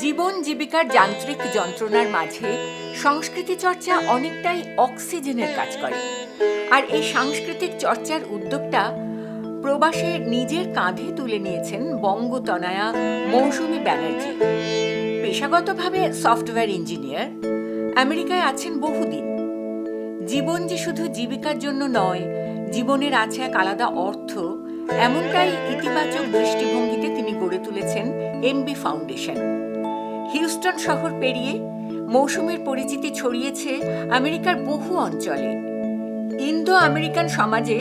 জীবন জীবিকার যান্ত্রিক যন্ত্রণার মাঝে সংস্কৃতি চর্চা অনেকটাই অক্সিজেনের কাজ করে। আর এই সাংস্কৃতিক চর্চার উদ্যোগটা প্রবাসে নিজের কাঁধে তুলে নিয়েছেন বঙ্গতনয়া মৌসুমী ব্যানার্জি। পেশাগতভাবে সফটওয়্যার ইঞ্জিনিয়ার, আমেরিকায় আছেন বহুদিন। জীবন যে শুধু জীবিকার জন্য নয়, জীবনের আছে এক আলাদা অর্থ, এমনটাই ইতিবাচক দৃষ্টিভঙ্গিতে তিনি গড়ে তুলেছেন এমবি ফাউন্ডেশন। হিউস্টন শহর পেরিয়ে মৌসুমীর পরিচিতি ছড়িয়েছে আমেরিকার বহু অঞ্চলে। ইন্দো আমেরিকান সমাজে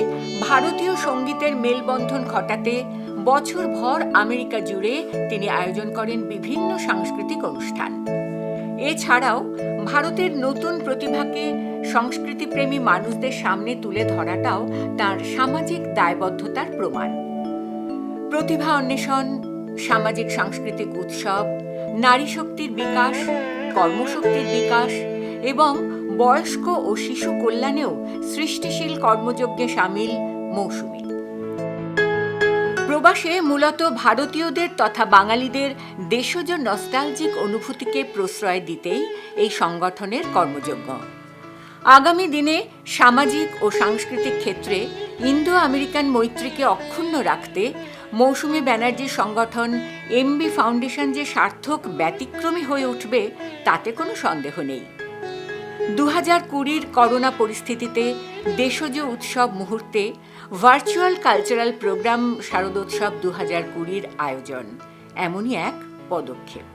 ভারতীয় সঙ্গীতের মেলবন্ধন ঘটাতে বছরভর আমেরিকা জুড়ে তিনি আয়োজন করেন বিভিন্ন সাংস্কৃতিক অনুষ্ঠান। এছাড়াও ভারতের নতুন প্রতিভাকে সংস্কৃতিপ্রেমী মানুষদের সামনে তুলে ধরাটাও তার সামাজিক দায়বদ্ধতার প্রমাণ। প্রতিভা অন্বেষণ, সামাজিক সাংস্কৃতিক উৎসব, নারী শক্তির বিকাশ, কর্মশক্তির বিকাশ এবং বয়স্ক ও শিশু কল্যাণেও সৃষ্টিশীল কর্মযজ্ঞে সামিল মৌসুমী। প্রবাসে মূলত ভারতীয়দের তথা বাঙালিদের দেশজ নস্টালজিক অনুভূতিকে প্রশ্রয় দিতেই এই সংগঠনের কর্মযজ্ঞ। আগামী দিনে সামাজিক ও সাংস্কৃতিক ক্ষেত্রে ইন্দো আমেরিকান মৈত্রীকে অক্ষুণ্ণ রাখতে মৌসুমী ব্যানার্জির সংগঠন এমবি ফাউন্ডেশন যে সার্থক ব্যতিক্রমী হয়ে উঠবে তাতে কোনো সন্দেহ নেই। 2020 করোনা পরিস্থিতিতে দেশজ উৎসব মুহূর্তে ভার্চুয়াল কালচারাল প্রোগ্রাম শারদোৎসব 2020 আয়োজন এমনই এক পদক্ষেপ।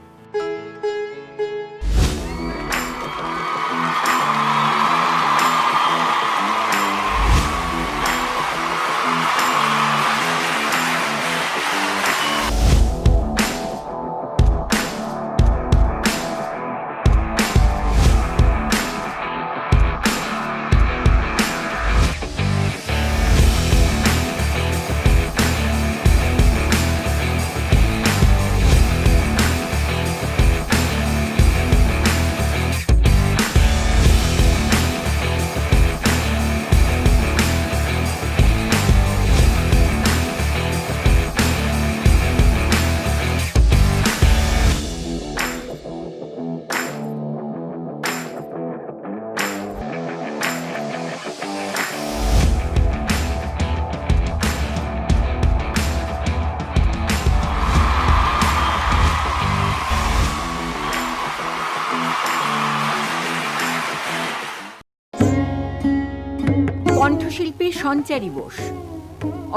কণ্ঠশিল্পী সঞ্চারী বোস,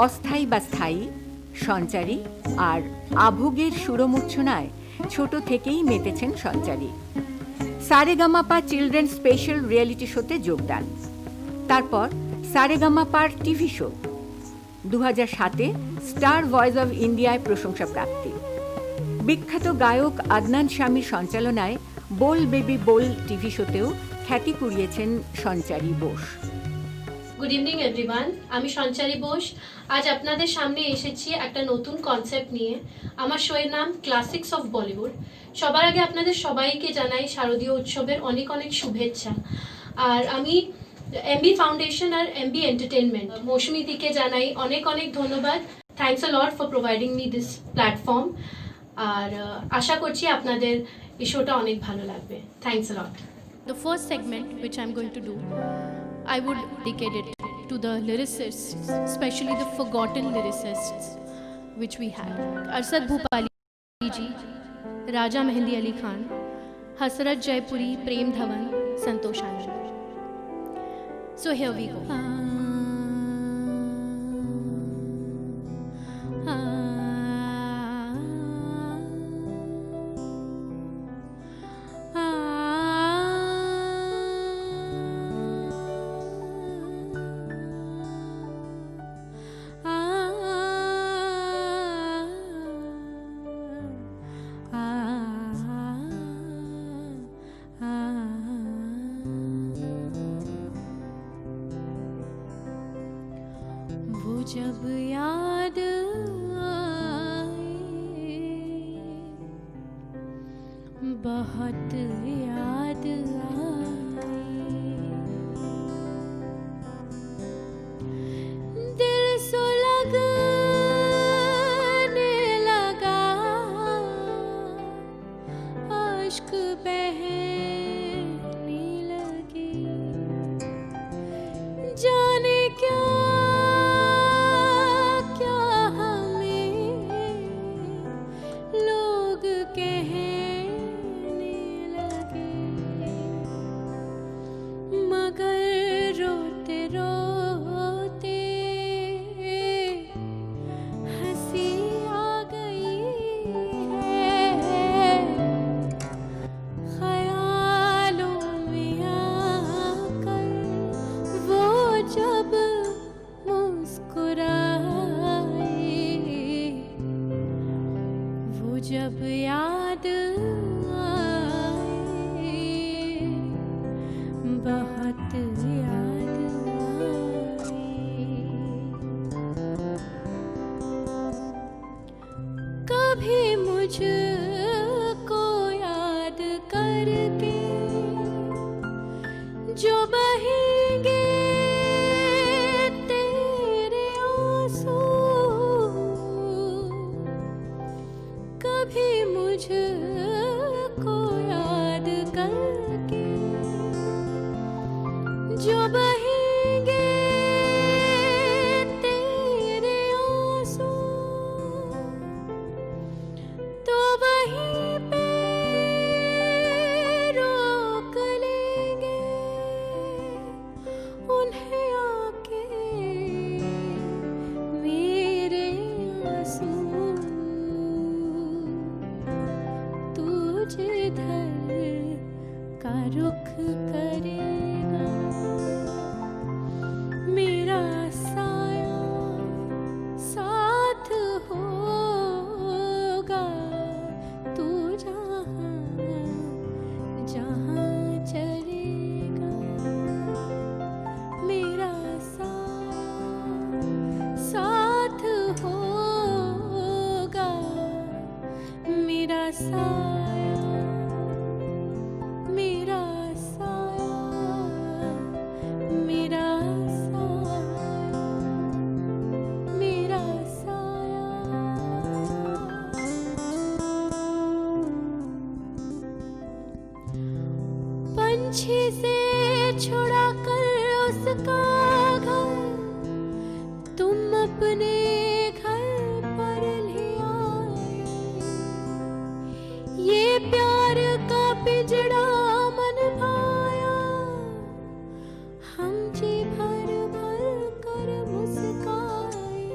অস্থায়ী বা স্থায়ী, সঞ্চারী আর আভোগের সুরমূর্ছনায় ছোট থেকেই মেতেছেন সঞ্চারী। সারেগামাপা চিলড্রেন স্পেশাল রিয়েলিটি শোতে যোগদান, তারপর সারেগামাপার টিভি শো, 2007-এ স্টার ভয়েস অব ইন্ডিয়ায় প্রশংসা প্রাপ্তি। বিখ্যাত গায়ক আদনান শামীর সঞ্চালনায় বোল বেবি বোল টিভি শোতেও খ্যাতি কুড়িয়েছেন সঞ্চারী বোস। গুড ইভিনিং এভরিওয়ান, আমি সঞ্চারী বোস। আজ আপনাদের সামনে এসেছি একটা নতুন কনসেপ্ট নিয়ে। আমার শোয়ের নাম ক্লাসিক্স অফ বলিউড। সবার আগে আপনাদের সবাইকে জানাই শারদীয় উৎসবের অনেক অনেক শুভেচ্ছা। আর আমি এমবি ফাউন্ডেশন আর এমবি এন্টারটেনমেন্ট মৌসুমী দিকে জানাই অনেক অনেক ধন্যবাদ। Thanks a lot for providing me this platform. আর আশা করছি আপনাদের এই শোটা অনেক ভালো লাগবে। Thanks a lot. The first segment which I'm going to do, I would dedicate it to the lyricists, especially the forgotten lyricists which we had. Arshad Bhupali ji, Raja Mehendi Ali Khan, Hasrat Jaipuri, Prem Dhawan, Santosh Anand. So here we go. जब याद आए बहुत याद आए दिल सो लगने लगा मुझको याद करके जो बहेंगे तेरे आंसू, कभी मुझको याद करके जो बहेंगे तेरे आंसू, तो वहीं पे रोक लेंगे उन्हें आके मेरे आंसू। तू जिधर का रुख करेगा मेरा साया साथ होगा। तू जहाँ जहाँ चलेगा मेरा साया साथ होगा। मेरा साया, मेरा साया, मेरा साया, मेरा साया। पंछी से छुड़ा कर उसका घर तुम अपने घर पर ले आए। ये प्यार का पिंजड़ा मन भाया, हम जी भर भर कर मुस्काए।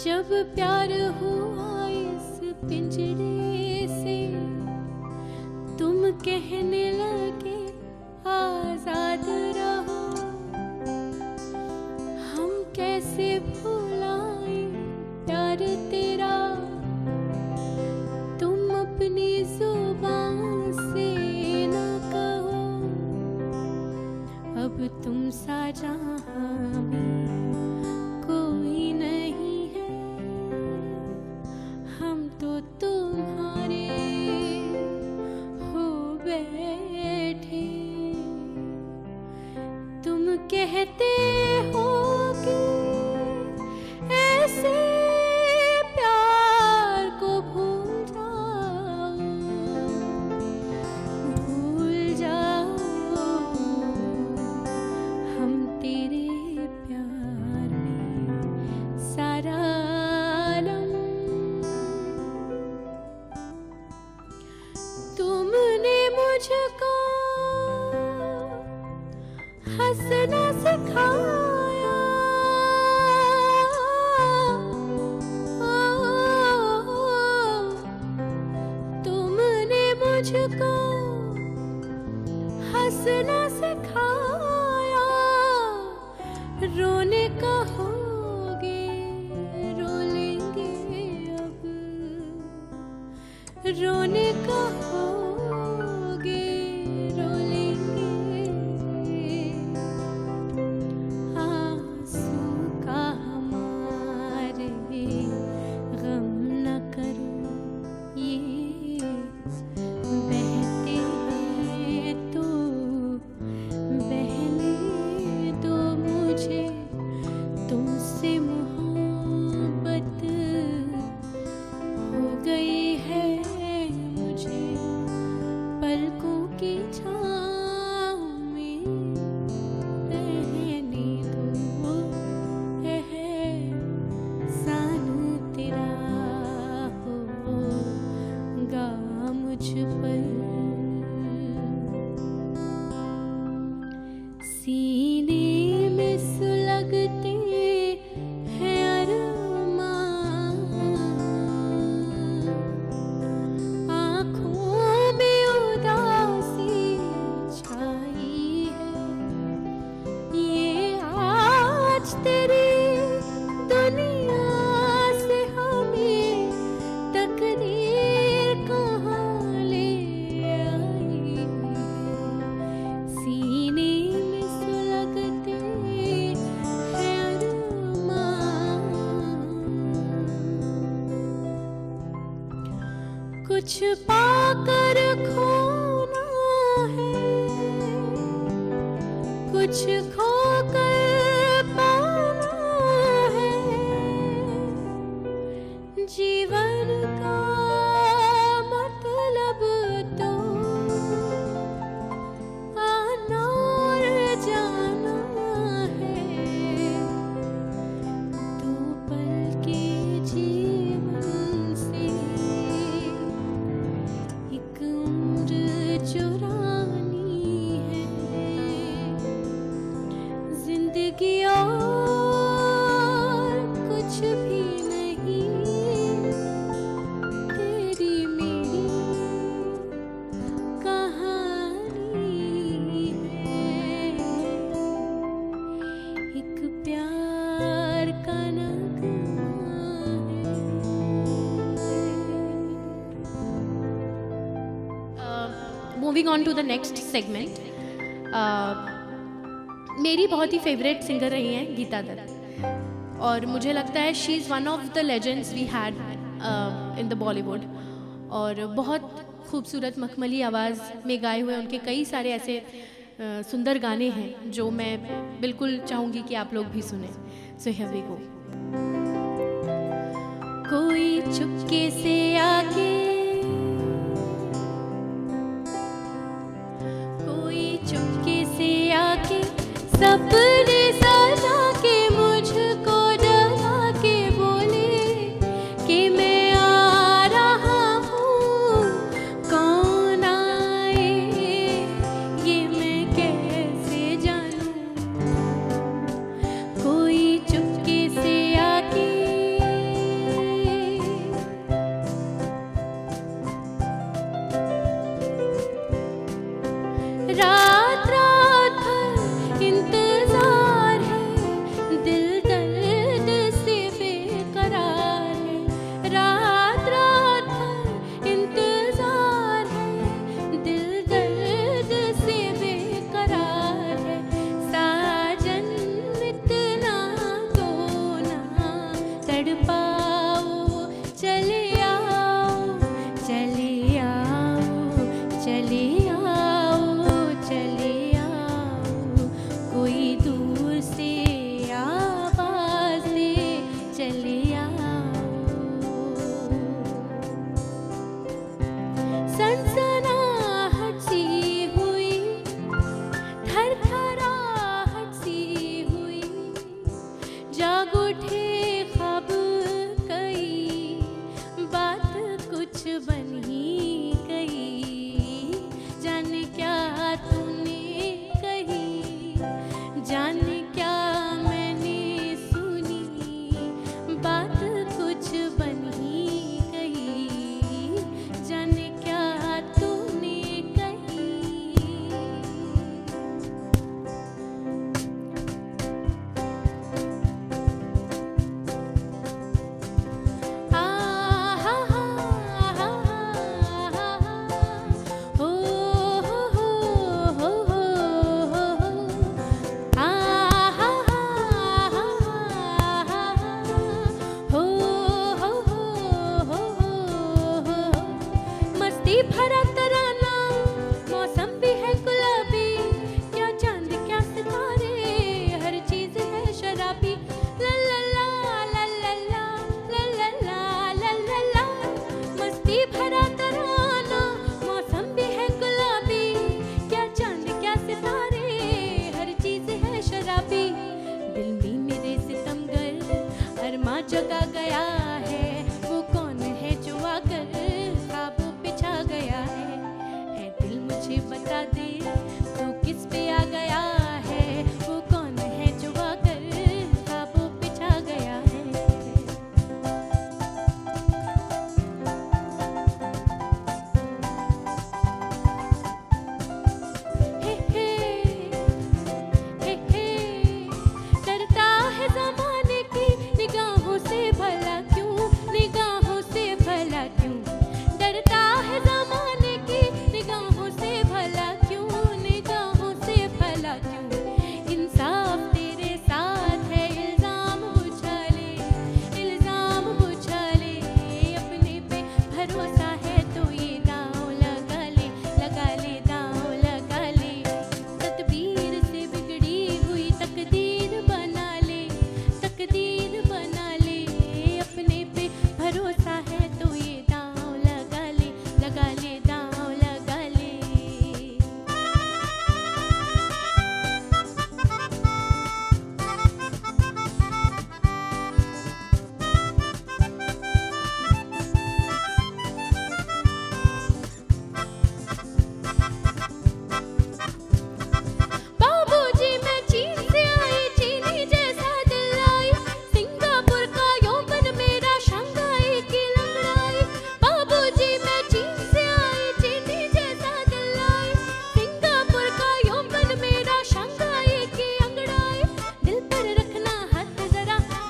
जब प्यार हुआ इस पिंजरे से तुम कहने लगे आजाद रहो। हम कैसे भुलाएं प्यार तेरा, तुम अपनी जुबान से न कहो। अब तुम सा जहां में कोई नहीं है, हम तो तुम्हारे हो बैठे। तुम कहते हो कि ऐसे प्यार को भूल जाओ, भूल जाओ। हम तेरे प्यार में सारा आलम, तुमने मुझको हंसना सिखाया। तुमने मुझको हंसना सिखाया। रोने कहोगे रो लेंगे अब, रोने कहोगे रो लेंगे। आंसू का हमारे गम न करो, ये बहते हैं तो बहने दो मुझे। तुमसे मोहब्बत हो गई है मुझे, पलकों की छाँव में रहने दो। एहसान तेरा होगा मुझ पर। सीने में सुलगते हैं अरमान, आँखों में उदासी छाई है। ये आज तेरी दुनिया से हमें तकदीर कहाँ ले आई है। सीने में सुलगते हैं अरमान। कुछ पाकर खोना है, कुछ खोकर पाना है, जीवन का मतलब तो आना और जाना है। दो पल के जीवन से एक उम्र चुरानी है, जिंदगी और कुछ भी नहीं, तेरी मेरी कहानी है। एक प्यार का नगमा है। Moving on to the next segment, मेरी बहुत ही फेवरेट सिंगर रही हैं गीता दत्त, और मुझे लगता है she is one of the legends we had in the Bollywood. और बहुत खूबसूरत मखमली आवाज़ में गाए हुए उनके कई सारे ऐसे सुंदर गाने हैं जो मैं बिल्कुल चाहूँगी कि आप लोग भी सुने। So here we go. कोई चुपके से आके, कोई चुपके से आके सपने सजा के मुझको डरा के बोले कि मैं आ रहा हूँ, कौन आए ये मैं कैसे जानूं। कोई चुपके से आके, रात रात भर इंतजार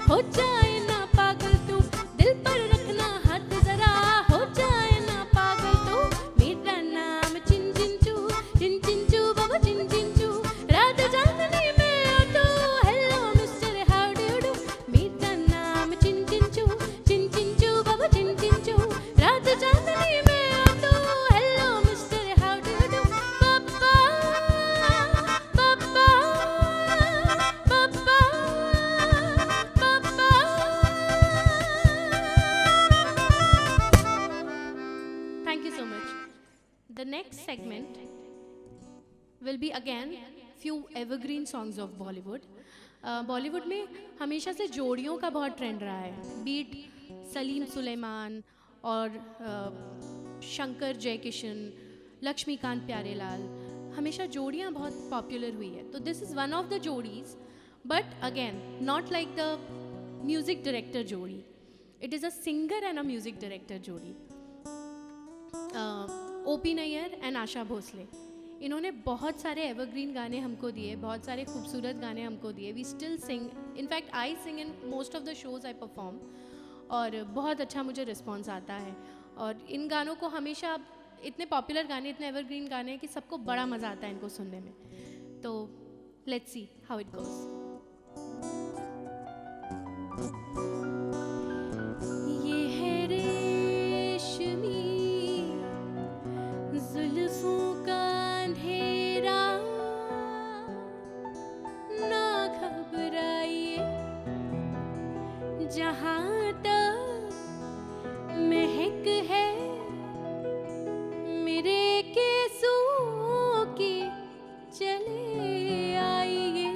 हो जाए ना पागल तू, दिल पर रखना हाथ जरा, हो जाए ना पागल तू, मेरा नाम चिन चिन चू बाबा चिन चिन चू, रात चांदनी में आ तो, hello mister how do you do, मेरा नाम चिन चिन चू बाबा चिन चिन चू, रात चांदनी में आ तो, hello mister how do you do, पापा पापा पापा पापा। Thank you so much. The next segment will be again few evergreen songs of Bollywood. Bollywood में हमेशा से जोड़ियों का बहुत ट्रेंड रहा है, बीट सलीम सुलेमान और शंकर जयकिशन, लक्ष्मीकांत प्यारेलाल, हमेशा जोड़ियाँ बहुत पॉपुलर हुई है। तो this is one of the जोड़ीज, but again not like the music director जोड़ी, it is a singer and a music director जोड़ी। ओपी नैयर एंड आशा भोसले, इन्होंने बहुत सारे एवरग्रीन गाने हमको दिए, बहुत सारे खूबसूरत गाने हमको दिए। We still sing, in fact I sing in most of the shows I perform, और बहुत अच्छा मुझे रिस्पॉन्स आता है। और इन गानों को हमेशा, इतने पॉपुलर गाने, इतने एवरग्रीन गाने हैं कि सबको बड़ा मज़ा आता है इनको सुनने में। तो let's see how it goes. ये है रेशमी जुल्फों का अंधेरा, ना घबराइए, जहाँ तक महक है मेरे केसों की, चले आइए।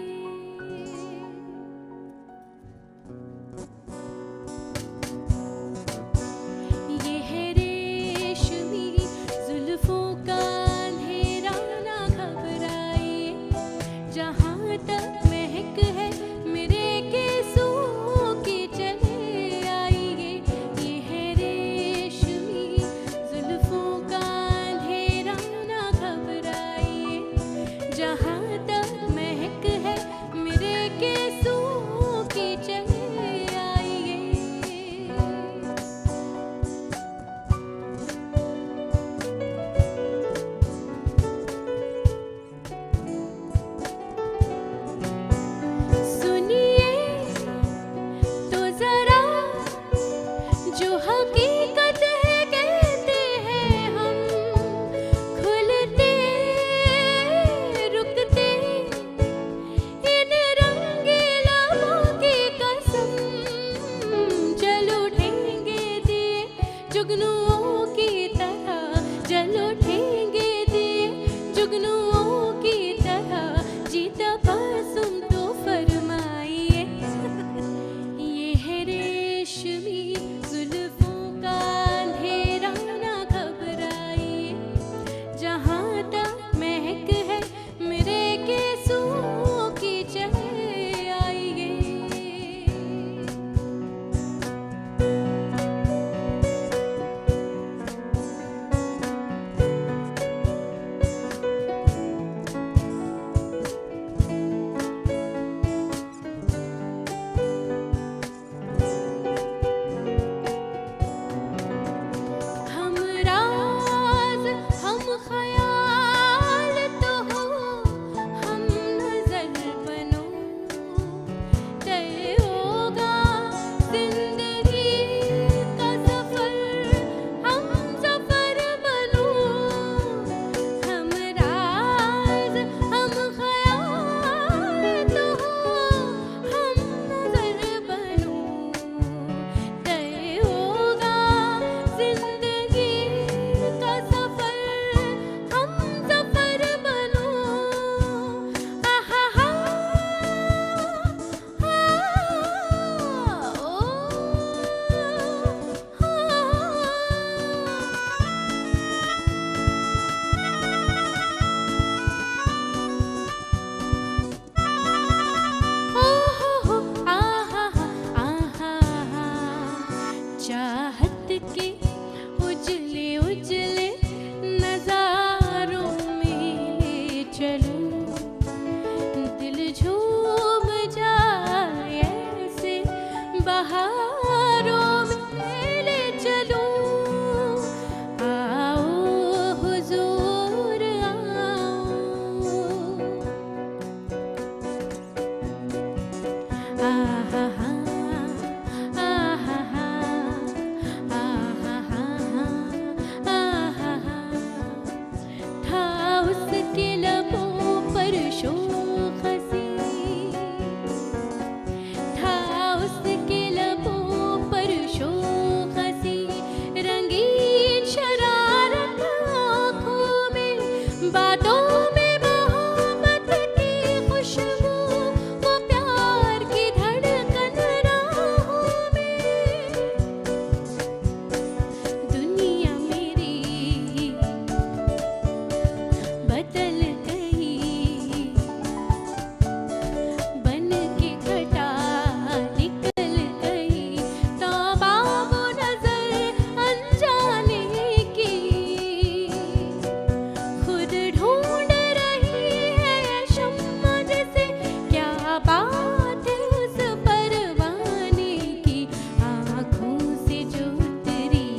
बात उस परवाने की आँखों से जो उतरी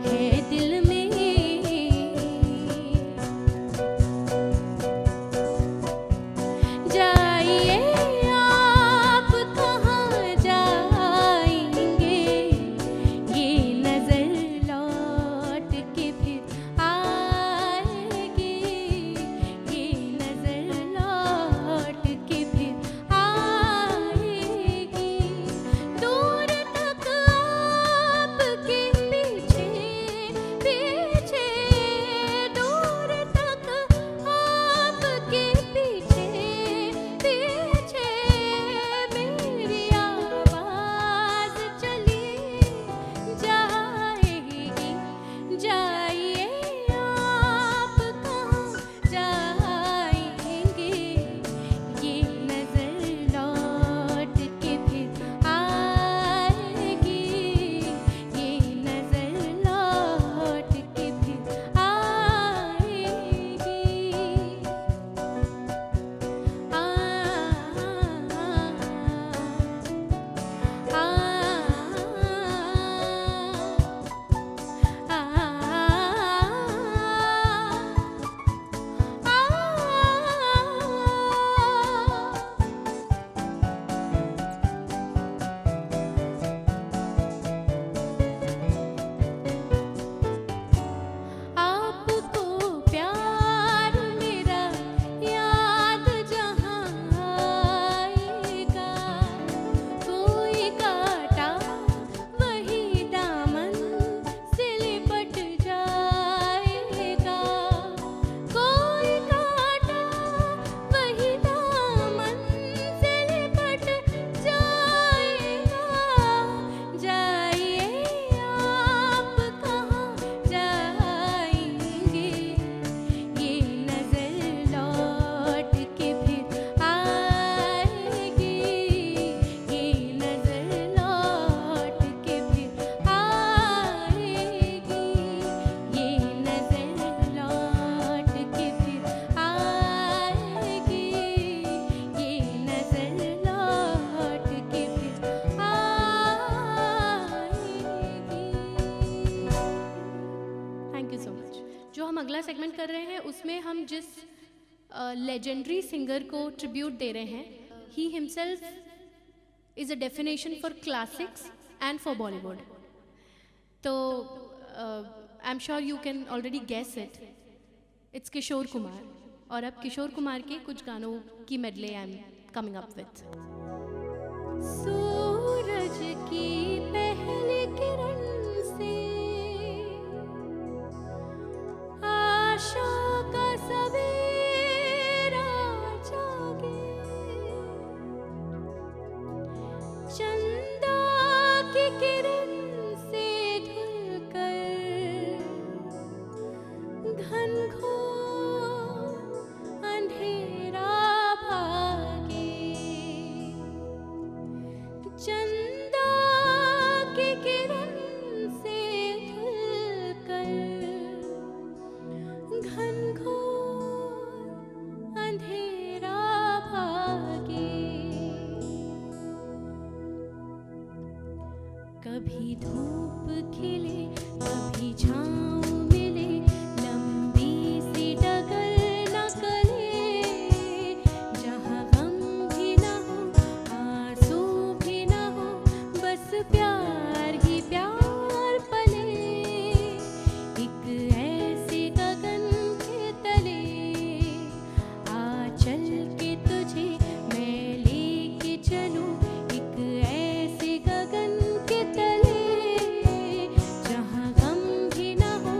है दिल में। जाइए आप कहाँ जाएंगे, ये नजर लौट के फिर आएगी, ये नजर लौट के फिर आएगी। दूर तक आपके पीछे पीछे, दूर तक आपके पीछे पीछे मेरी आवाज चली जाएगी। जाइए आप कहाँ जाएंगे, ये नजर लौट के फिर आएगी, ये नजर लौट के फिर आएगी। आपको प्यार मेरा याद जहाँ आएगा, कोई काटा वही दामन से लिपट जाएगा, कोई काटा वही दामन से लिपट जाएगा। जाइए आप कहाँ जाएंगे, ये नजर लौट के फिर आएगी, ये नजर लौट के फिर आएगी, ये नजर लौट के फिर आएगी, ये नजर लौट के फिर आएगी। Thank you so much. जो हम अगला सेगमेंट कर रहे हैं उसमें हम जिस लेजेंडरी सिंगर को ट्रिब्यूट दे रहे हैं, he himself is a definition for classics and for Bollywood. तो I am sure you can already guess it, it's Kishore Kumar. और अब किशोर कुमार के कुछ गानों की medley I am coming up with. सूरज की पहली किरण से आशा का सवेरा जागे, चंदा की किरण से ढलकर घनघोर अंधेरा भागे, चंदा की किरण से ढलकर घनघोर अंधेरा भागे। कभी धूप खिले कभी छाँव मिले, लंबी सी डगर न कले, जहाँ गम भी न हो आंसू भी न हो, बस प्यार ही प्यार पले। एक ऐसे गगन के तले आ चल के तुझे मैं लेके चलूं, एक ऐसे गगन के तले जहाँ गम भी न हो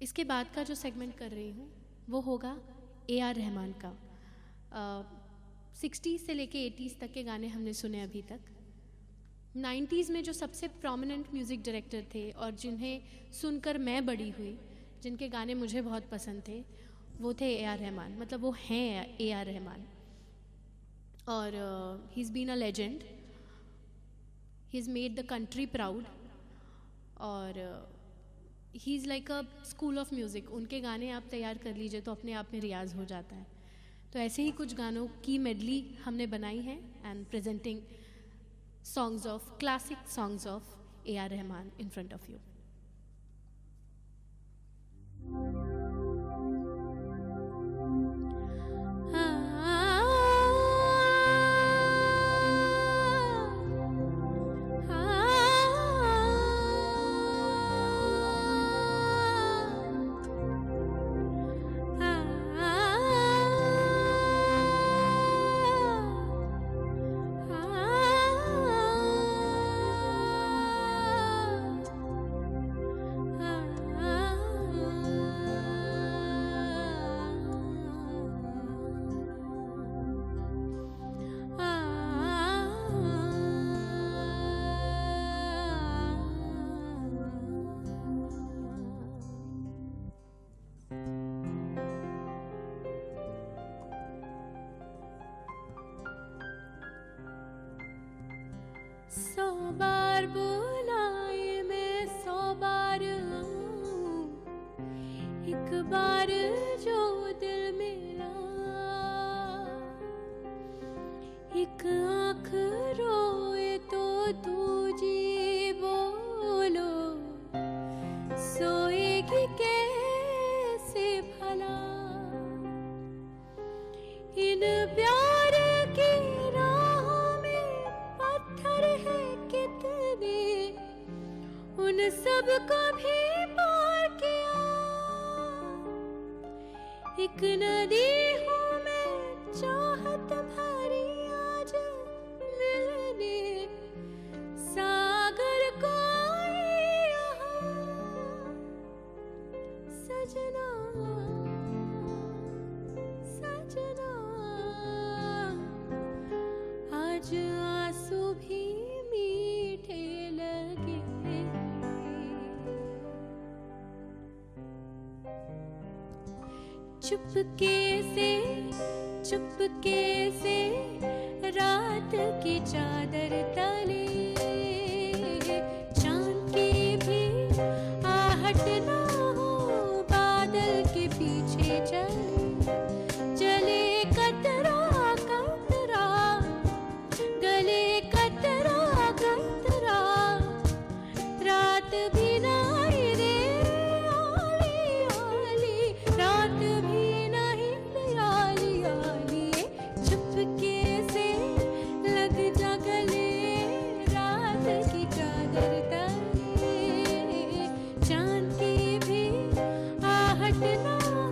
इसके बाद का जो सेगमेंट कर रही हूँ वो होगा AR रहमान का। 60s से लेके 80s तक के गाने हमने सुने अभी तक। 90s में जो सबसे प्रोमिनेंट म्यूज़िक डायरेक्टर थे और जिन्हें सुनकर मैं बड़ी हुई, जिनके गाने मुझे बहुत पसंद थे, वो थे AR रहमान। मतलब वो हैं AR रहमान। और he is been a legend, he is made the country proud, और he is like a school of music. उनके गाने आप तैयार कर लीजिए तो अपने आप में रियाज हो जाता है। तो ऐसे ही कुछ गानों की मेडली हमने बनाई है and presenting songs of classic songs of AR Rahman in front of you. सौ बार बुलाए मैं 100 बार आऊं, एक बार जो दिल मेरा एक आँख रोए तो दूजी बोलो, सोएगी कैसे भला। इन प्यार की राहों में पत्थर है कितने, उन सब को भी पार किया। एक नदी हूँ मैं चाहत भरी आज मिलने, सागर को यहाँ सजना सजना। आज आंसू भी मीठे लगे, चुपके से रात की चादर तले, चांद की भी आहट ना हो, बादल के पीछे चले कतरा कतरा, गले कतरा कतरा। रात भी नहीं रे आली आली, रात भी नहीं रे आली आली। चुपके से लग जा गले, रात की चादर तले, चांद की भी आहट ना हो,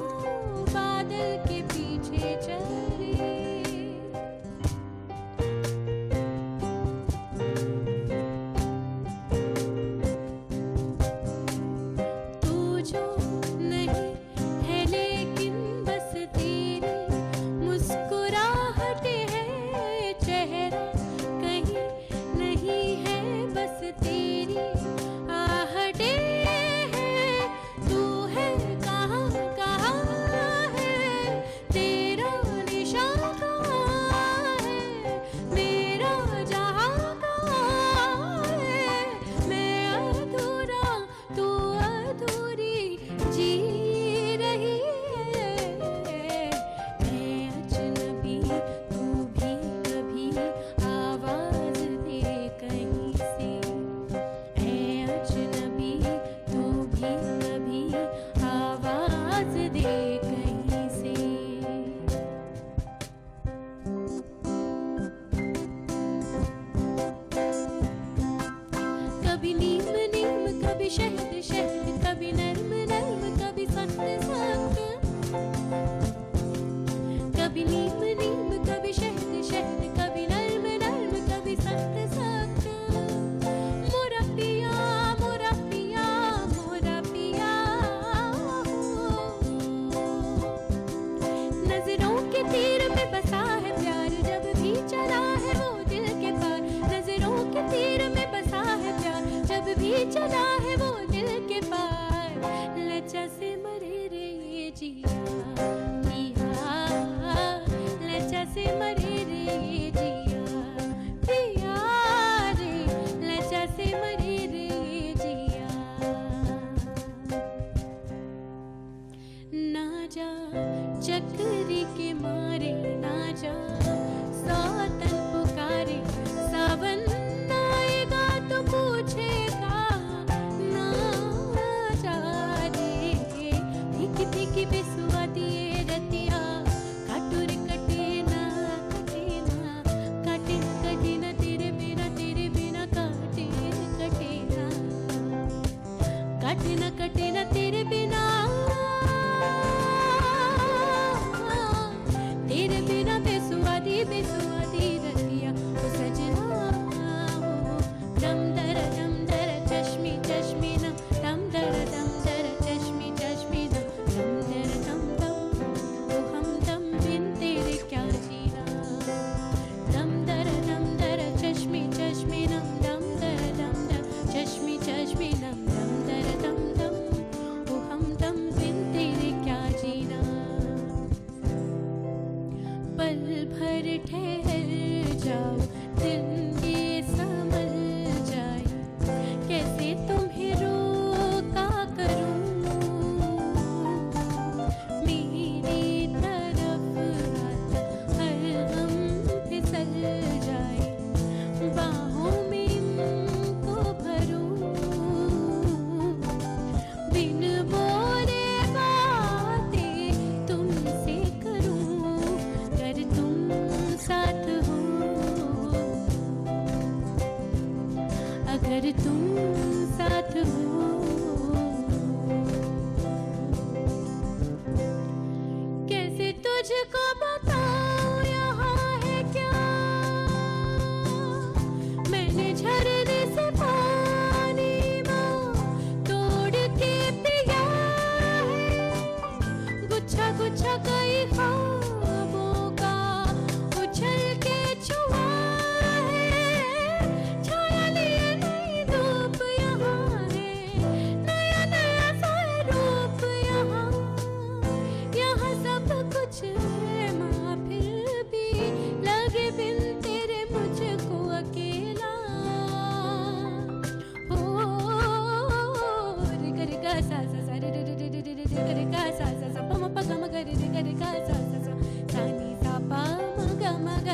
रे गा सा सा सा प म प ग म ग रे गा सा सा सा सा नी सा प म ग म ग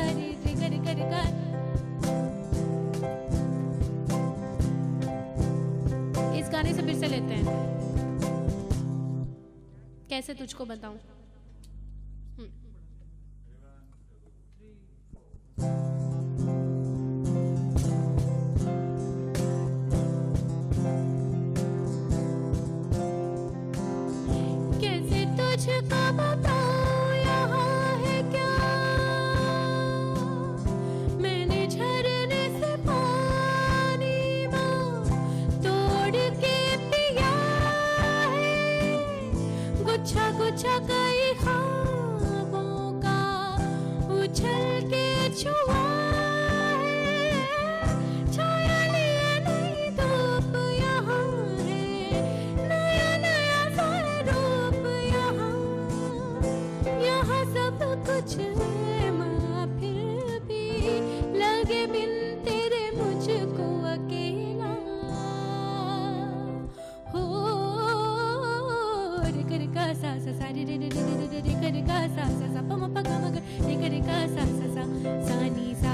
रे गा। इस गाने से फिर से लेते हैं, कैसे तुझको बताऊं। कैसे तुझको बताऊं यहाँ है क्या, मैंने झरने से पानी माँ तोड़ के पिया है, गुच्छा गुच्छा कई ख्वाबों का उछल के छुआ है, छाया लिए नई धूप यहाँ है, नया नया सा रूप यहाँ, यहाँ सब कुछ है माँ फिर भी लगे बिन तेरे मुझको अकेला हो। रे गा सा सा सा रे रे रे रे रे रे गा सा सा सा प म प ग म ग रे गा सा सा सा सा नी सा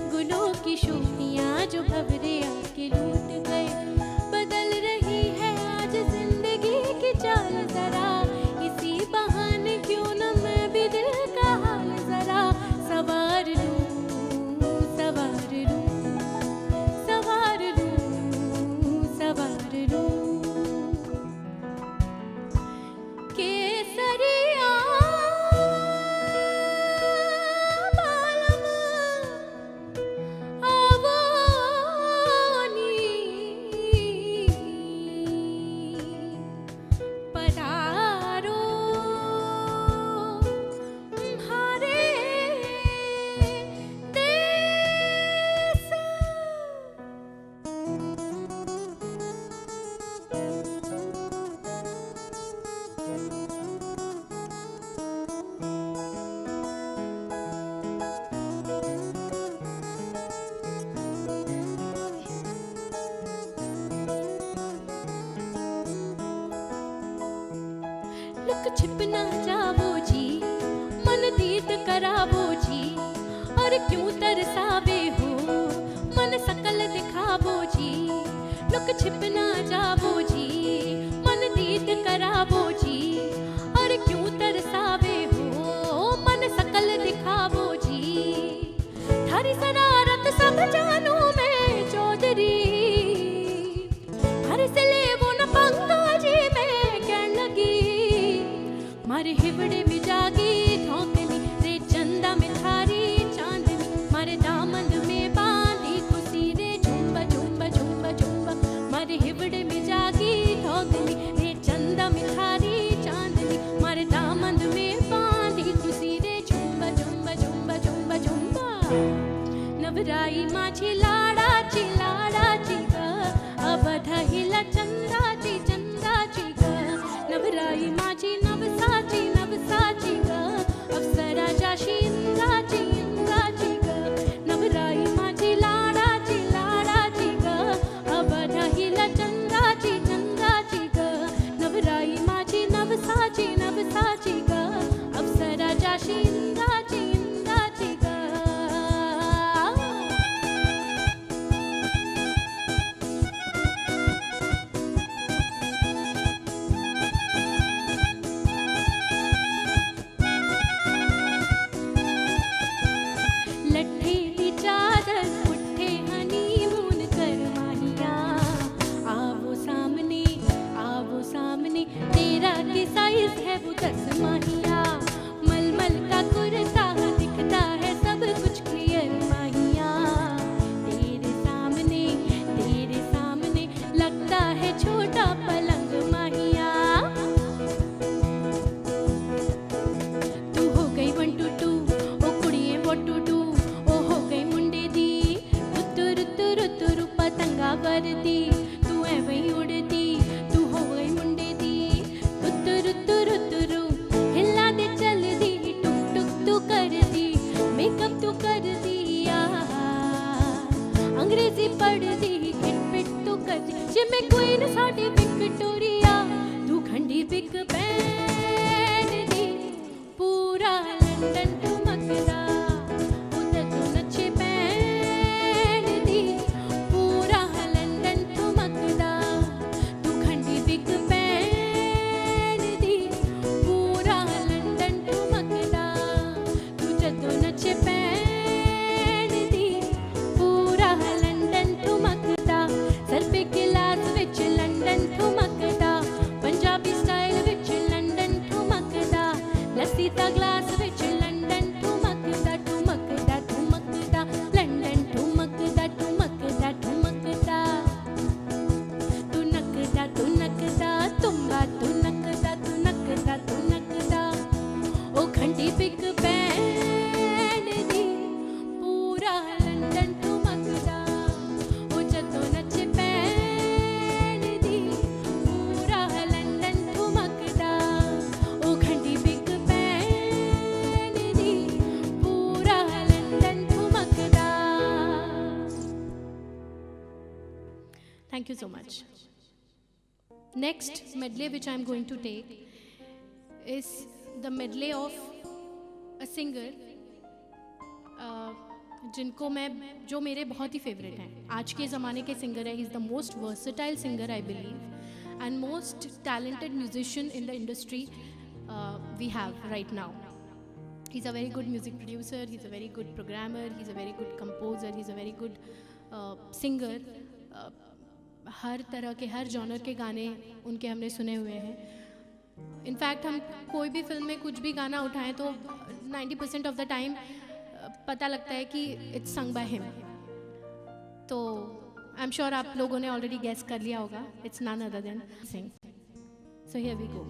क्यों तरसावे हो मन सकल दिखावो जी लुक छिप ना जावो जी मन दीद करावो जी और क्यों तरसावे हो मन सकल दिखावो जी थारी शरारत सब जानू मैं चौधरी हर से ले वो न पंगा जी मैं कहन लगी मारे हिवड़े में जागी धोकनी रे चंदा में थारी चांदनी मारे दामन में बांधी खुशी रे झुम्बा झुम्बा झुम्बा झुम्बा मारे हिवड़े में जागी धोकनी रे चंदा में थारी चांदनी मारे दामन में बांधी खुशी रे झुम्बा झुम्बा झुम्बा झुम्बा झुम्बा नवराई माझी लाडाची ग अवधाहिला चंदाची ग नवराई माझी नवसाची ग अप्सरा जाशी इंद्राची ग नवराई माझी लाडाची ग अवधाहिला चंदाची ग नवराई माझी नवसाची ग अप्सरा जाशी इंद्राची ग लट्ठे दी चादर उठे हनीमून कर माहिया आवो सामने तेरा की साइज है वो 10 माहिया मलमल का कुर्ता दिखता है सब कुछ क्लियर माहिया तेरे सामने लगता है छोटा पलंग माहिया तू हो गई 1 to 2 O कुड़िए what to do ओ हो गई मुंडे दी रुतु पतंगा वरदी तू ऐਵੇਂ ही उड़दी तू हो गई मुंडे दी रुतु हिला दे चल दी टुक टुक तू कर दी मेकअप तू कर दिया अंग्रेजी पढ़ दी खिटपिट तू कर दी जिम्मे क्वीन साडी विक्टोरिया तू खंडी बिग बैन दी पूरा लंदन ठुमकदा उधर तू नचे बैन दी पूरा लंदन ठुमकदा तू खंडी बिग बैन दी पूरा लंदन ठुमकदा तू जदों नचे बैन दी पूरा लंदन ठुमकदा सर पे गिलास विच लंदन ठुमकदा पंजाबी स्टाइल विच लंदन ठुमकदा लस्सी दा ग्लास विच लंदन ठुमकदा लंदन ठुमकदा तू नकदा तुम्बा तू नकदा ओ घंटी बिग बैंड दी पूरा लंदन ठुमकदा ओ जदों नचे बैंड दी पूरा लंदन ठुमकदा ओ घंटी बिग बैंड दी पूरा London ठुमकदा Thank you so much. Next medley which I am going to take is the medley of a singer जिनको मैं जो मेरे बहुत ही फेवरेट हैं आज के ज़माने के सिंगर है. He is the most versatile singer I believe and most talented musician in the industry we have right now. He's a very good music producer, he's a very good programmer, he's a very good composer, he's a very good singer. हर तरह के हर genre के गाने उनके हमने सुने हुए हैं. In fact हम कोई भी फिल्म में कुछ भी गाना उठाएं तो 90% ऑफ द टाइम पता लगता है कि इट्स संग बाय हिम. तो आई एम श्योर आप लोगों ने ऑलरेडी गेस कर लिया होगा. It's none other than sing. So here we go.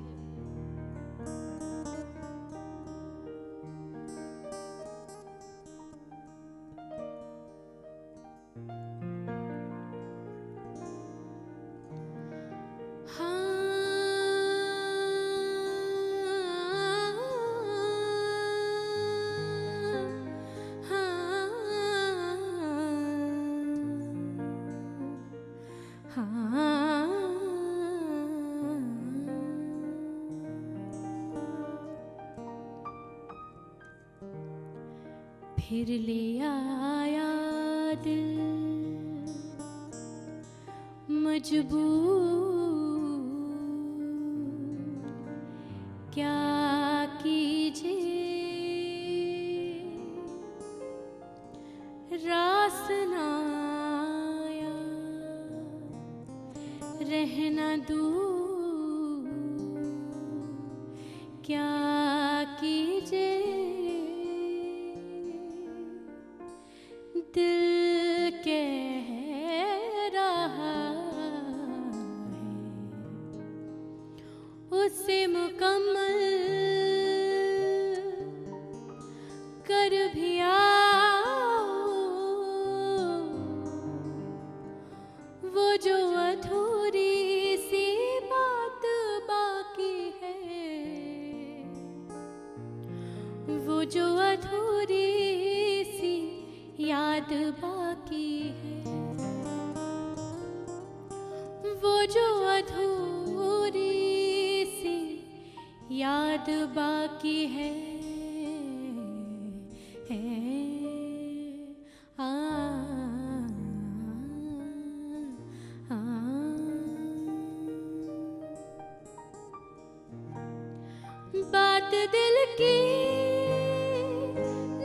फिर ले आया दिल मजबूर, क्या कीजिए रास ना आया, रहना दूर, क्या कीजिए दिल कह रहा है उसे मुकम्मल कर भी आओ, वो जो अधूरी सी बात बाकी है, वो जो अधूरी सी याद बाकी है, वो जो अधूरी सी याद बाकी है, आ, आ, बात दिल की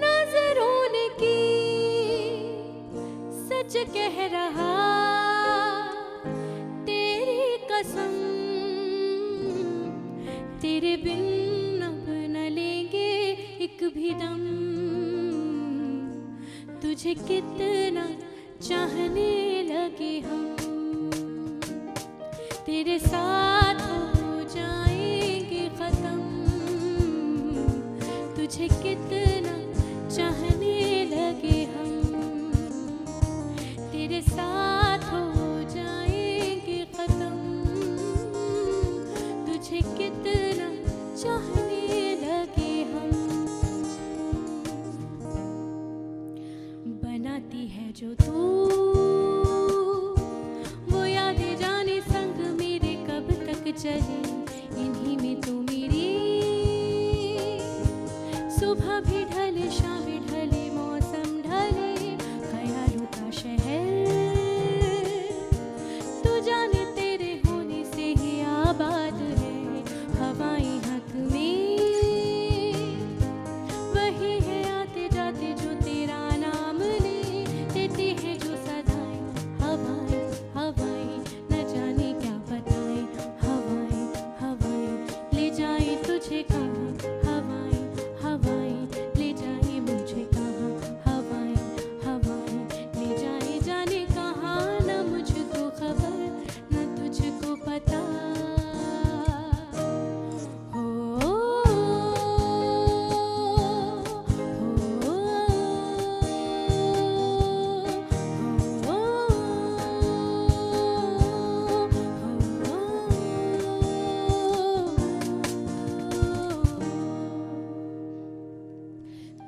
नजरों ने की, सच कह रहा तेरी कसम, तेरे बिन अब न लेंगे एक भी दम, तुझे कितना चाहने लगे हम, तेरे साथ हो जाएंगे खत्म, तुझे कितना चाहने लगे हम, तेरे साथ हो जाएंगे खत्म, तुझे कितना चाहने लगे हम। बनाती है जो तू वो यादें जाने संग मेरे कब तक चले, इन्हीं में तू मेरी सुबह भी ढले शाम भी ढले मौसम ढले, ख्यालों का शहर तू जाने तेरे होने से ही आबाद है, हवाएं हक में वही है आते जाते जो तेरा नाम ले, देती है जो सदाएं हवाएं हवाएं न जाने क्या बताएं, हवाएं हवाएं ले जाए तुझे कहाँ, हवाएं हवाएं ले जाए मुझे कहाँ, हवाएं हवाएं ले जाए जाने कहाँ, न मुझको खबर न तुझको पता, हो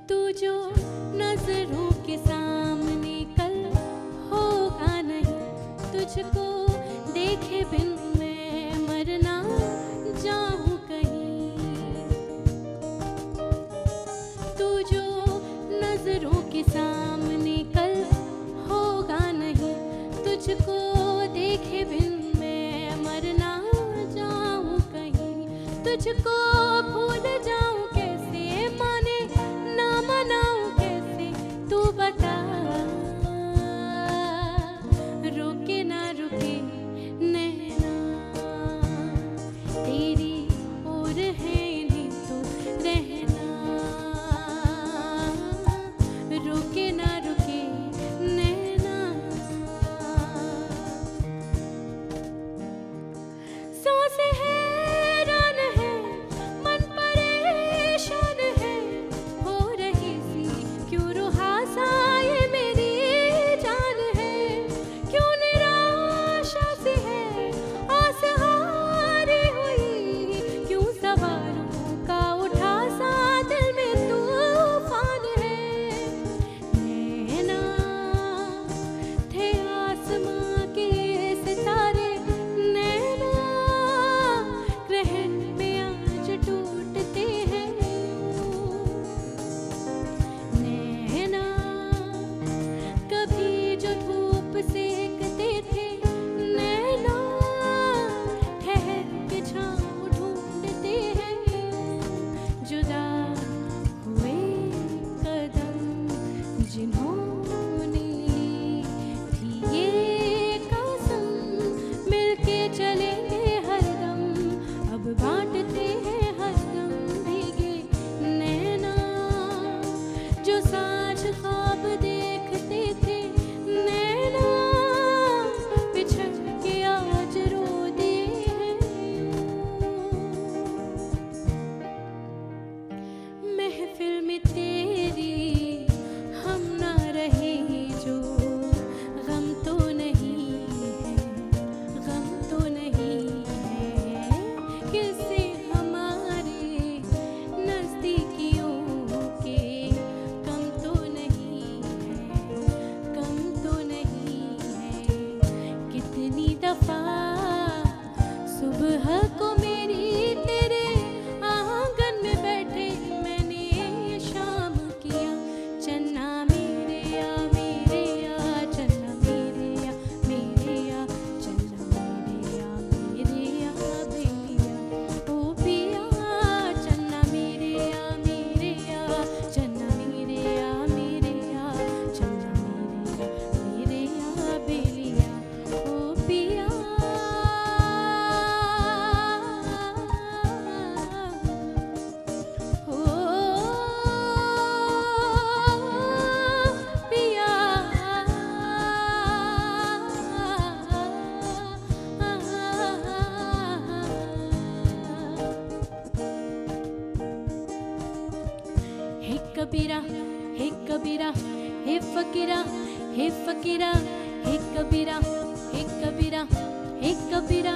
तू जो नजरों के सामने कल होगा नहीं, तुझको देखे बिन मैं मरना जाऊं कहीं, तू जो नजरों के सामने कल होगा नहीं, तुझको देखे बिन मैं मरना जाऊं कहीं, तुझको भूल जाऊं कैसे, माने ना मनाऊं कैसे, तू बता रुके ना रुके नैना तेरी ओर है नहीं तो रहना, रुके ना रुके नैना, सौ से हैरान है हे फकीरा, हे फकीरा, हे कबीरा, हे कबीरा, हे कबीरा,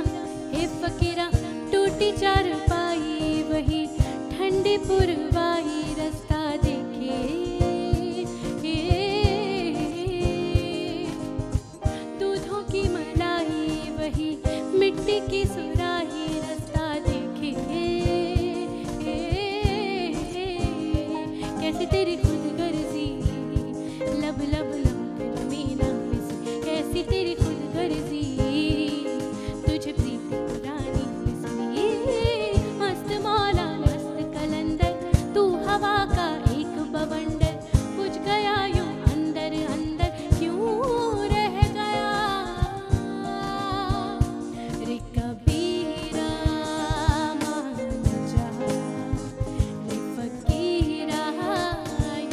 हे फकीरा, टूटी चारपाई वही ठंडी पुरवाई रास्ता देखे, दूधों की मलाई वही मिट्टी की सुराही रास्ता देखे, कैसे तेरी खुद गर्जी लब लब लब मीना मिस, कैसी तेरी खुद गर्जी तुझे प्रीति पुरानी मिसली, मस्त मौला मस्त कलंदर तू हवा का एक बवंडर, बुझ गया यूं अंदर अंदर क्यों रह गया रे कबीरा मान जा, रे फकीरा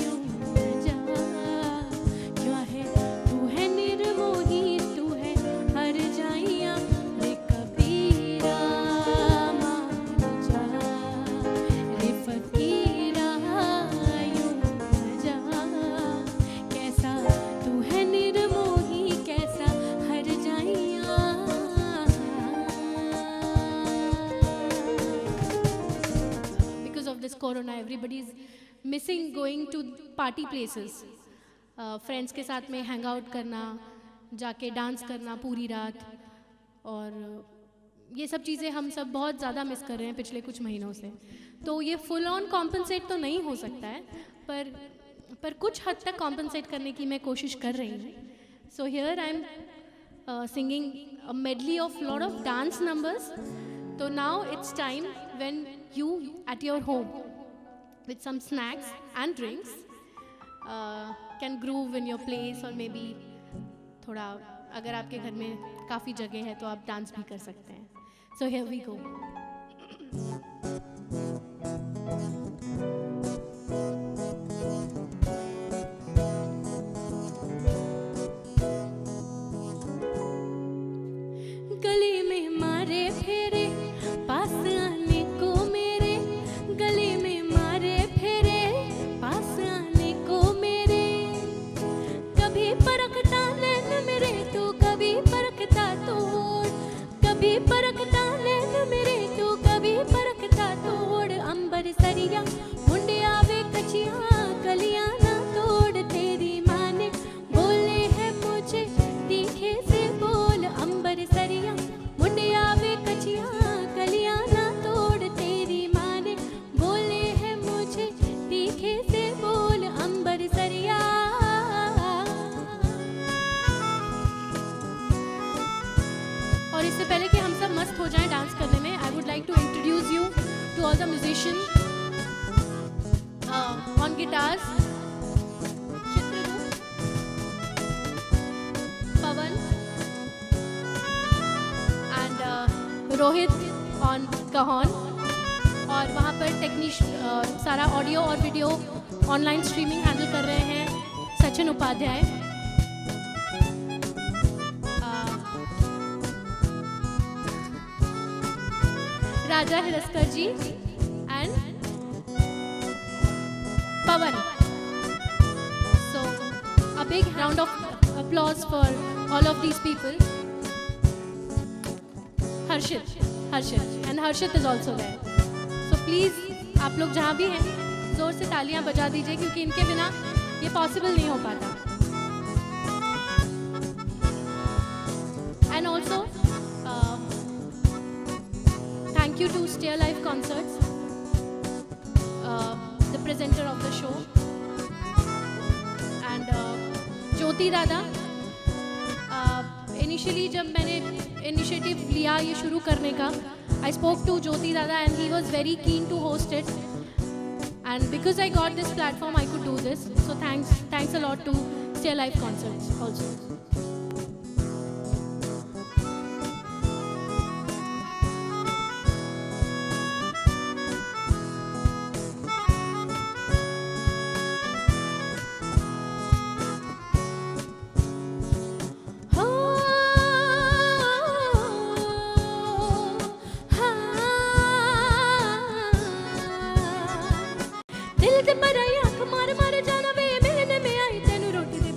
यूं न जा, क्यों है तू है निर्मोही तू है हर जाइया, रे कबीरा मान जा, रे फकीरा यूं न जा, कैसा तू है निर्मोही कैसा हर जाइया। Because of this corona, everybody is missing going to party places. Friends के साथ में हैंग आउट करना, जाके डांस करना पूरी रात, और ये सब चीज़ें हम सब बहुत ज़्यादा मिस कर रहे हैं पिछले कुछ महीनों से। तो ये फुल ऑन कॉम्पनसेट तो नहीं हो सकता है, पर कुछ हद तक कॉम्पनसेट करने की मैं कोशिश कर रही हूँ। So here I am singing a medley of lot of dance numbers. तो now it's time when you at your home with some snacks and drinks can groove in your place, और maybe थोड़ा अगर आपके घर में काफ़ी जगह है तो आप डांस भी कर सकते हैं। So here we go. गली में मारे फेरे पास आने को मेरे, गली में मारे फेरे पास आने को मेरे, कभी परखता नैन मेरे तू कभी परखता तोड़, कभी परखता नैन मेरे तू कभी परखता तोड़, अंबर सरिया मुंडे आवे कचिया कलियां ना तोड़, तेरी माँ ने बोले है मुझे तीखे से बोल, अंबर सरिया मुंडे आवे कचिया कलियां ना तोड़, तेरी माँ ने बोले है मुझे तीखे से बोल, अंबर सरिया। और इससे पहले कि हम सब मस्त हो जाएं डांस करने में, I would like to introduce you to all the musician on guitars, Chitrarup, Pawan and Rohit on cajon, और वहाँ पर सारा ऑडियो और वीडियो ऑनलाइन स्ट्रीमिंग हैंडल कर रहे हैं Sachin Upadhyay. Raja Hiraskar ji and Pawan. So a big round of applause for all of these people. Harshit and Harshit is also there. So please आप लोग जहाँ भी हैं जोर से तालियां बजा दीजिए, क्योंकि इनके बिना ये पॉसिबल नहीं हो पाता। And also thank you to Stay Alive Concerts, the presenter of the show, and ज्योति दादा। इनिशियली जब मैंने इनिशिएटिव लिया ये शुरू करने का, I spoke to Jyoti Dada and he was very keen to host it, and because I got this platform I could do this, so thanks a lot to Stay Alive Concerts also. दिल ते पर आख मार मार जाना वे मिलने में आई तेनू रोटी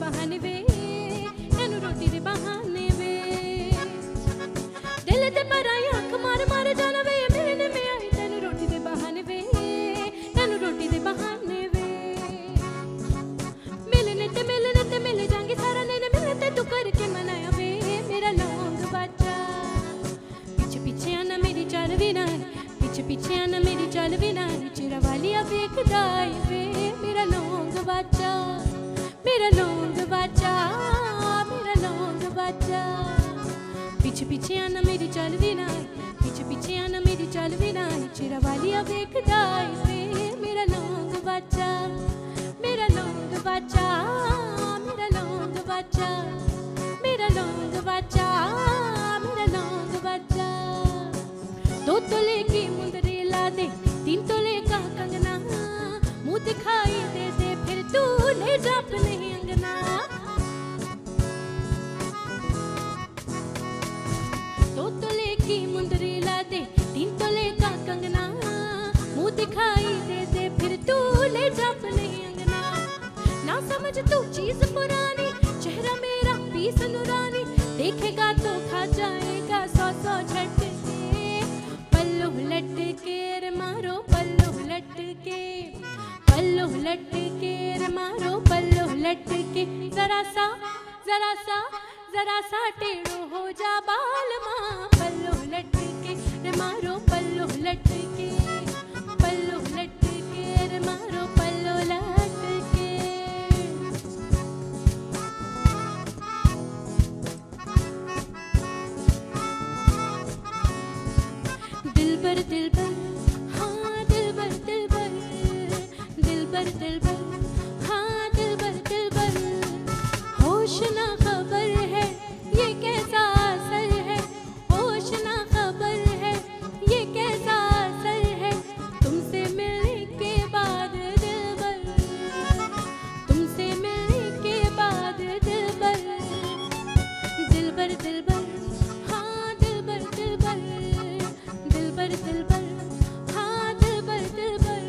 पीछे पीछे आना मेरी चल भी ना, पीछे पीछे आना मेरी चल भी ना, चिरा वालिया वेखदा वे मेरा लौंग बाचा, मेरा लौंग बाचा, मेरा लौंग बाचा, मेरा लौंग बाचा, मेरा लौंग बाचा। 2 तोले की मुंदरी ला दे, 3 तोले का कंगना, मुंह दिखाई दे दे फिर तू ले जा अपने अंगना। 2 तोले की मुंदरी ला दे, 3 तोले का कंगना, मुंह दिखाई दे दे फिर तू ले जा अपने अंगना। ना समझ तू चीज पुरानी, चेहरा मेरा पीस नूरानी, देखेगा तो खा जाएगा 100 झटके। पल्लू लटके रे मारो पल्लू लटके, पल्लू लटके रे मारो पल्लू लटके। जरा सा जरा सा जरा सा टेढ़ो हो जा बाल माँ, पल्लू लटके रे मारो पल्लू लटके, पल्लू लटके रे मारो पल्लू लटके। दिलबर दिलबर हाँ दिलबर दिलबर, दिलबर दिलबर हाँ दिलबर दिलबर। होश ना खबर है ये कैसा असर है, होश ना खबर है ये कैसा असर है, तुमसे मिलने के बाद दिलबर, तुमसे मिलने के बाद दिलबर। दिलबर दिलबर हाँ दिलबर दिलबर, दिलबर दिलबर हाँ दिलबर दिलबर।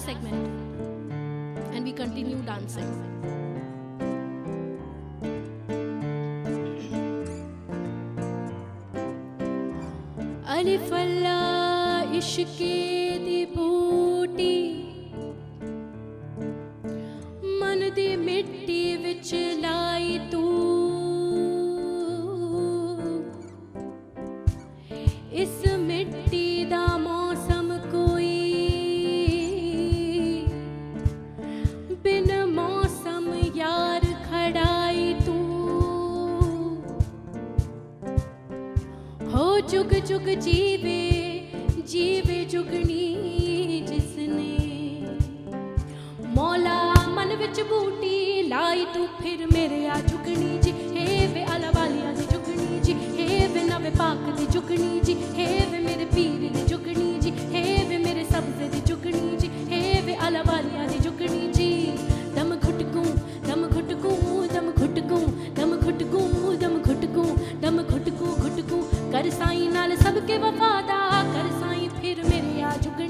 segment, and we continue dancing. अलिफ अल्लाह इश्के दी बूटी मन दी मिट्टी विच लाई तू इस मिट्टी दा मौसम कोई बिन मौसम यार खड़ाई तू हो जुग जुग जीवे जीवे जुगनी जिसने मौला मन विच बूटी लाई तू फिर मेरे आ जुगनी जी हे वे आला वालिया दी जुगनी जी हे वे नवे पाक दी जुगनी जी हे वे मेरे पीर दी जुगनी जी हे वे मेरे सब्ज़े दी जुगनी जी हे वे आला वालिया दी जुगनी जी दम घुटकूं दम घुटकूं दम घुटकूं दम घुटकूं दम घुटकूं दम घुटकूं घुटकूं कर साईं नाल सबके वफादा कर साईं फिर मेरे आ जुगनी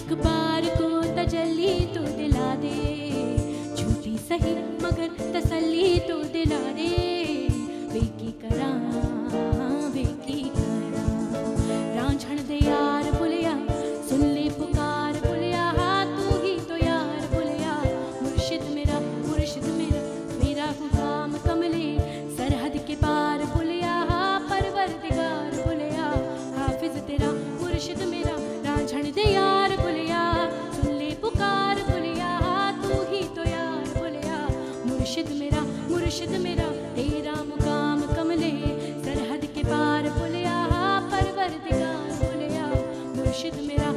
एक बार को तजल्ली तो दिला दे, झूठी सही मगर तसल्ली तो दिला दे। बेकी करा रांझण दे यार बुलिया, सुन ले पुकार बुलिया, तू ही तो यार बुलिया। मुर्शिद मेरा मेरा गुलाम कमले, सरहद के पार बुलिया, परवरदिगार बुलिया। हाफिज तेरा मुर्शिद मेरा, रांझण दे यार बुलिया, सुन ले पुकार बुलिया, तू ही तो यार बुलिया। मुर्शिद मेरा तेरा मुकाम कमले, सरहद के पार बुलिया, परवरदिगार बुलिया। मुर्शिद मेरा